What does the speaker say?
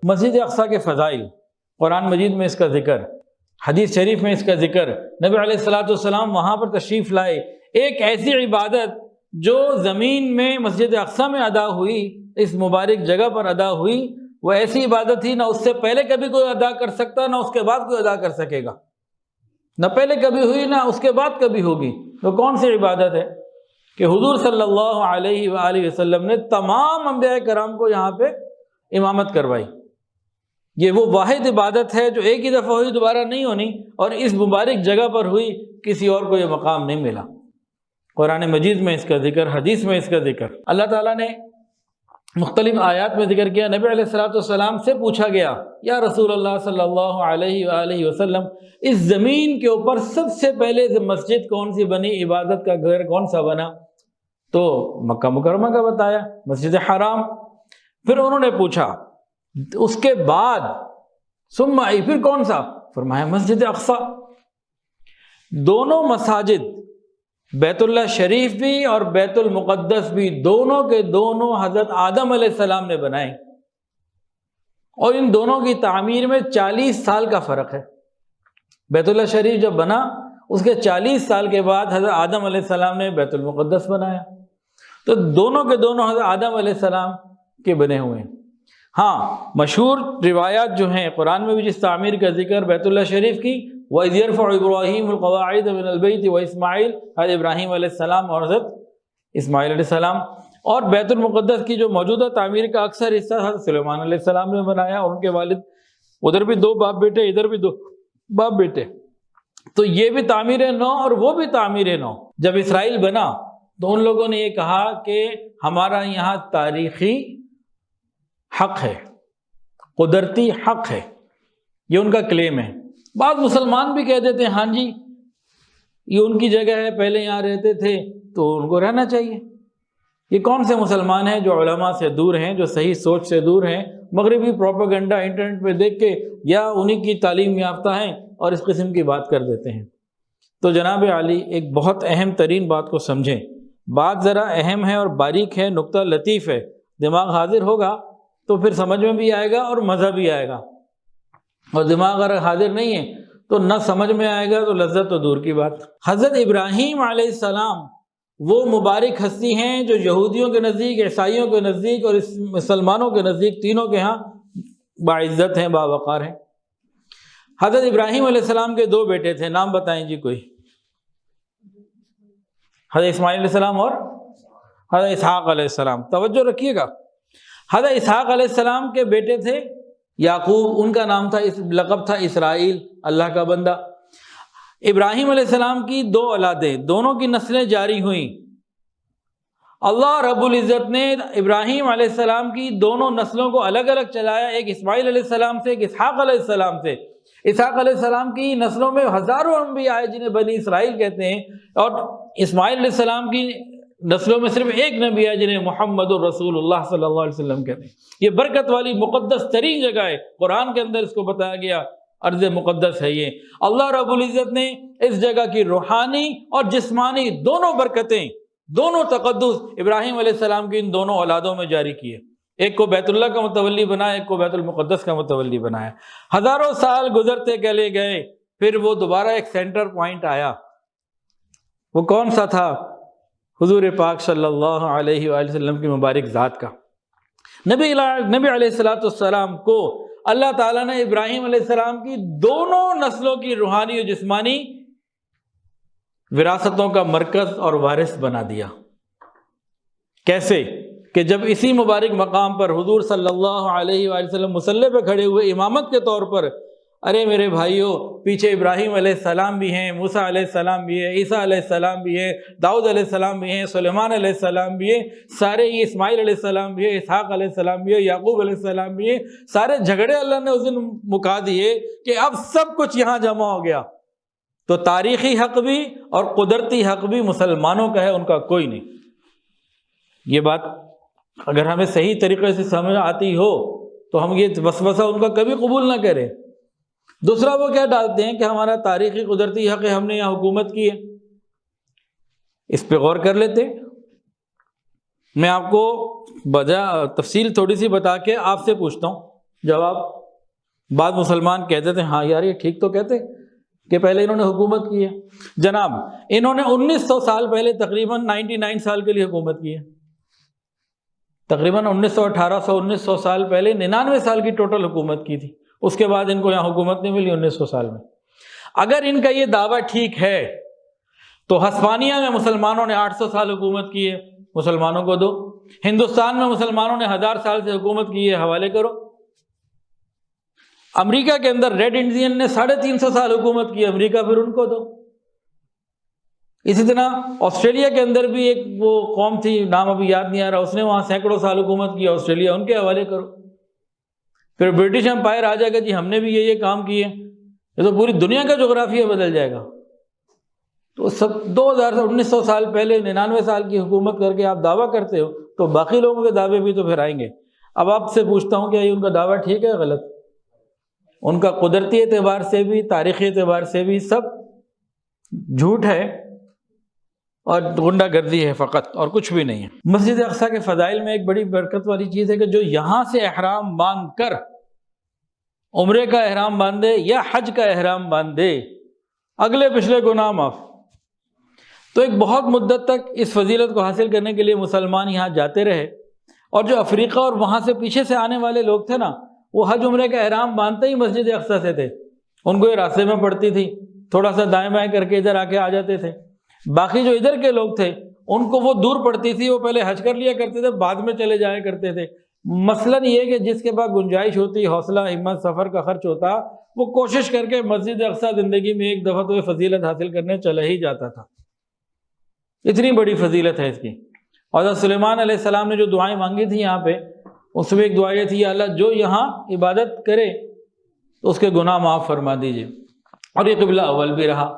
مسجد اقصیٰ کے فضائل، قرآن مجید میں اس کا ذکر، حدیث شریف میں اس کا ذکر، نبی علیہ الصلاۃ والسلام وہاں پر تشریف لائے۔ ایک ایسی عبادت جو زمین میں مسجد اقصیٰ میں ادا ہوئی، اس مبارک جگہ پر ادا ہوئی، وہ ایسی عبادت تھی نہ اس سے پہلے کبھی کوئی ادا کر سکتا، نہ اس کے بعد کوئی ادا کر سکے گا، نہ پہلے کبھی ہوئی نہ اس کے بعد کبھی ہوگی۔ تو کون سی عبادت ہے کہ حضور صلی اللہ علیہ وآلہ وسلم نے تمام انبیاء کرام کو یہاں پہ امامت کروائی۔ یہ وہ واحد عبادت ہے جو ایک ہی دفعہ ہوئی، دوبارہ نہیں ہونی، اور اس مبارک جگہ پر ہوئی، کسی اور کو یہ مقام نہیں ملا۔ قرآن مجید میں اس کا ذکر، حدیث میں اس کا ذکر، اللہ تعالیٰ نے مختلف آیات میں ذکر کیا۔ نبی علیہ الصلوۃ والسلام سے پوچھا گیا، یا رسول اللہ صلی اللہ علیہ وآلہ وسلم، اس زمین کے اوپر سب سے پہلے مسجد کون سی بنی، عبادت کا گھر کون سا بنا؟ تو مکہ مکرمہ کا بتایا، مسجد حرام۔ پھر انہوں نے پوچھا اس کے بعد ثم ای، پھر کون سا؟ فرمایا مسجد اقصیٰ۔ دونوں مساجد، بیت اللہ شریف بھی اور بیت المقدس بھی، دونوں کے دونوں حضرت آدم علیہ السلام نے بنائے، اور ان دونوں کی تعمیر میں 40 سال کا فرق ہے۔ بیت اللہ شریف جب بنا اس کے 40 سال کے بعد حضرت آدم علیہ السلام نے بیت المقدس بنایا، تو دونوں کے دونوں حضرت آدم علیہ السلام کے بنے ہوئے ہیں۔ ہاں، مشہور روایات جو ہیں قرآن میں بھی جس تعمیر کا ذکر بیت اللہ شریف کی، وَإِذْ يَرْفَعُ إِبْرَاهِيمُ الْقَوَاعِدَ مِنَ الْبَيْتِ وَإِسْمَاعِيلُ، حضرت ابراہیم علیہ السلام اور حضرت اسماعیل علیہ السلام۔ اور بیت المقدس کی جو موجودہ تعمیر کا اکثر حصہ حضرت سلیمان علیہ السلام نے بنایا، اور ان کے والد، ادھر بھی 2 باپ بیٹے، ادھر بھی 2 باپ بیٹے، تو یہ بھی تعمیر نو اور وہ بھی تعمیر نو۔ جب اسرائیل بنا تو ان لوگوں نے یہ کہا کہ ہمارا یہاں تاریخی حق ہے، قدرتی حق ہے، یہ ان کا کلیم ہے۔ بعض مسلمان بھی کہہ دیتے ہیں ہاں جی یہ ان کی جگہ ہے، پہلے یہاں رہتے تھے تو ان کو رہنا چاہیے۔ یہ کون سے مسلمان ہیں جو علماء سے دور ہیں، جو صحیح سوچ سے دور ہیں، مغربی پروپیگنڈا انٹرنیٹ پہ دیکھ کے یا انہی کی تعلیم یافتہ ہیں اور اس قسم کی بات کر دیتے ہیں۔ تو جناب عالی ایک بہت اہم ترین بات کو سمجھیں، بات ذرا اہم ہے اور باریک ہے، نقطہ لطیف ہے، دماغ حاضر ہوگا تو پھر سمجھ میں بھی آئے گا اور مزہ بھی آئے گا، اور دماغ اگر حاضر نہیں ہے تو نہ سمجھ میں آئے گا تو لذت تو دور کی بات۔ حضرت ابراہیم علیہ السلام وہ مبارک ہستی ہیں جو یہودیوں کے نزدیک، عیسائیوں کے نزدیک اور مسلمانوں کے نزدیک، تینوں کے ہاں باعزت ہیں، باوقار ہیں۔ حضرت ابراہیم علیہ السلام کے 2 بیٹے تھے، نام بتائیں جی کوئی؟ حضرت اسماعیل علیہ السلام اور حضرت اسحاق علیہ السلام۔ توجہ رکھیے گا، حضرت اسحاق علیہ السلام کے بیٹے تھے یعقوب، ان کا نام تھا، لقب تھا اسرائیل، اللہ کا بندہ۔ ابراہیم علیہ السلام کی 2 اولادیں، دونوں کی نسلیں جاری ہوئیں۔ اللہ رب العزت نے ابراہیم علیہ السلام کی دونوں نسلوں کو الگ الگ چلایا، ایک اسماعیل علیہ السلام سے، ایک اسحاق علیہ السلام سے۔ اسحاق علیہ السلام کی نسلوں میں ہزاروں انبیاء آئے جنہیں بنی اسرائیل کہتے ہیں، اور اسماعیل علیہ السلام کی نسلوں میں صرف ایک نبی ہے جنہیں محمد الرسول اللہ صلی اللہ علیہ وسلم کہتے ہیں۔ یہ برکت والی مقدس ترین جگہ ہے، قرآن کے اندر اس کو بتایا گیا، ارض مقدس ہے یہ۔ اللہ رب العزت نے اس جگہ کی روحانی اور جسمانی دونوں برکتیں، دونوں تقدس ابراہیم علیہ السلام کی ان دونوں اولادوں میں جاری کیے۔ ایک کو بیت اللہ کا متولی بنایا، ایک کو بیت المقدس کا متولی بنایا۔ ہزاروں سال گزرتے چلے گئے، پھر وہ دوبارہ ایک سینٹر پوائنٹ آیا۔ وہ کون سا تھا؟ حضور پاک صلی اللہ علیہ وآلہ وسلم کی مبارک ذات کا۔ نبی علیہ الصلوۃ والسلام کو اللہ تعالیٰ نے ابراہیم علیہ السلام کی دونوں نسلوں کی روحانی اور جسمانی وراثتوں کا مرکز اور وارث بنا دیا۔ کیسے؟ کہ جب اسی مبارک مقام پر حضور صلی اللہ علیہ وآلہ وسلم مصلی پہ کھڑے ہوئے امامت کے طور پر، ارے میرے بھائیوں، پیچھے ابراہیم علیہ السلام بھی ہیں، موسیٰ علیہ السلام بھی ہے، عیسیٰ علیہ السلام بھی ہے، داؤد علیہ السلام بھی ہیں، سلیمان علیہ السلام بھی ہے، سارے ہی اسماعیل علیہ السلام بھی ہے، اسحاق علیہ السلام بھی ہے، یعقوب علیہ السلام بھی ہے، سارے جھگڑے اللہ نے اس دن مکا دیے کہ اب سب کچھ یہاں جمع ہو گیا۔ تو تاریخی حق بھی اور قدرتی حق بھی مسلمانوں کا ہے، ان کا کوئی نہیں۔ یہ بات اگر ہمیں صحیح طریقے سے سمجھ آتی ہو تو ہم یہ وسوسہ ان کا کبھی قبول نہ کریں۔ دوسرا وہ کیا ڈالتے ہیں کہ ہمارا تاریخی قدرتی حق ہے، ہم نے یہاں حکومت کی ہے۔ اس پہ غور کر لیتے۔ میں آپ کو تفصیل تھوڑی سی بتا کے آپ سے پوچھتا ہوں، جواب؟ بعض مسلمان کہتے تھے ہاں یار یہ ٹھیک تو کہتے کہ پہلے انہوں نے حکومت کی ہے۔ جناب انہوں نے 1900 سال پہلے تقریباً 99 سال کے لیے حکومت کی ہے، تقریباً 1900 سال پہلے 99 سال کی ٹوٹل حکومت کی تھی، اس کے بعد ان کو یہاں حکومت نہیں ملی 1900 سال میں۔ اگر ان کا یہ دعویٰ ٹھیک ہے تو ہسپانیہ میں مسلمانوں نے 800 سال حکومت کی ہے، مسلمانوں کو دو۔ ہندوستان میں مسلمانوں نے 1000 سال سے حکومت کی ہے، حوالے کرو۔ امریکہ کے اندر ریڈ انڈین نے 350 سال حکومت کی، امریکہ پھر ان کو دو۔ اسی طرح آسٹریلیا کے اندر بھی ایک وہ قوم تھی، نام ابھی یاد نہیں آ رہا، اس نے وہاں سینکڑوں سال حکومت کی، آسٹریلیا، ان کے حوالے کرو۔ پھر برٹش امپائر آ جائے گا جی ہم نے بھی یہ کام کیے، یہ تو پوری دنیا کا جغرافیہ بدل جائے گا۔ تو 1900 سال پہلے 99 سال کی حکومت کر کے آپ دعویٰ کرتے ہو تو باقی لوگوں کے دعوے بھی تو پھر آئیں گے۔ اب آپ سے پوچھتا ہوں کہ یہ ان کا دعویٰ ٹھیک ہے غلط؟ ان کا قدرتی اعتبار سے بھی تاریخی اعتبار سے بھی سب جھوٹ ہے اور غنڈہ گردی ہے فقط، اور کچھ بھی نہیں ہے۔ مسجد اقصیٰ کے فضائل میں ایک بڑی برکت والی چیز ہے کہ جو یہاں سے احرام باندھ کر عمرے کا احرام باندھے یا حج کا احرام باندھے اگلے پچھلے گناہ معاف۔ تو ایک بہت مدت تک اس فضیلت کو حاصل کرنے کے لیے مسلمان یہاں جاتے رہے، اور جو افریقہ اور وہاں سے پیچھے سے آنے والے لوگ تھے نا، وہ حج عمرے کا احرام باندھتے ہی مسجد اقصیٰ سے تھے، ان کو یہ راستے میں پڑتی تھی، تھوڑا سا دائیں بائیں کر کے ادھر آ کے آ جاتے تھے۔ باقی جو ادھر کے لوگ تھے ان کو وہ دور پڑتی تھی، وہ پہلے حج کر لیا کرتے تھے، بعد میں چلے جایا کرتے تھے۔ مثلاً یہ کہ جس کے پاس گنجائش ہوتی، حوصلہ ہمت، سفر کا خرچ ہوتا، وہ کوشش کر کے مسجد اقصیٰ زندگی میں ایک دفعہ تو یہ فضیلت حاصل کرنے چلا ہی جاتا تھا۔ اتنی بڑی فضیلت ہے اس کی۔ حضرت سلیمان علیہ السلام نے جو دعائیں مانگی تھی یہاں پہ، اس میں ایک دعا یہ تھی، یا اللہ جو یہاں عبادت کرے تو اس کے گناہ معاف فرما دیجیے، اور یہ قبلہ اول بھی رہا۔